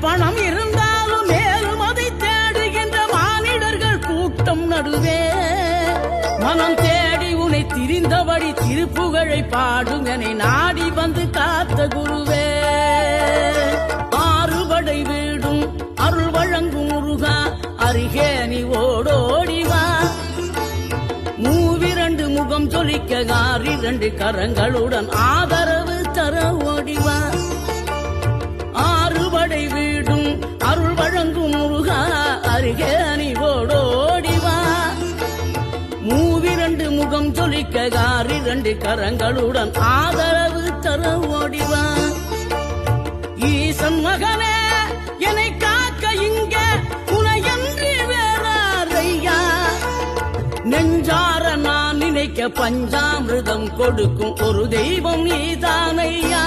பணம் இருந்தாலும் மேலும் அதை தேடுகின்ற மானிடர்கள் கூட்டம் நடுவே மனம் தேடி உனை திரிந்தபடி திருப்புகழை பாடும் என நாடி வந்து காத்த குருவே. ஆறுபடை வீடும் அருள் வழங்கும் முருகா அருகே நீ ஓடோடிவா. மூவிரண்டு முகம் ஜொலிக்க 2 கரங்களுடன் ஆதரவு தர ஓடிவா. ஆறுபடை வீடும் அருள் வழங்கும் முருகா அருகே நீ ஓடோடிவா. மூவிரண்டு முகம் ஜொலிக்க 2 கரங்களுடன் ஆதரவு தர ஓடிவா. ஈசன் மகனே என்னை காக்க இங்க உனையன்றி வேறாரையா. நெஞ்சார நான் நினைக்க பஞ்சாமிர்தம் கொடுக்கும் ஒரு தெய்வம் நீதானையா.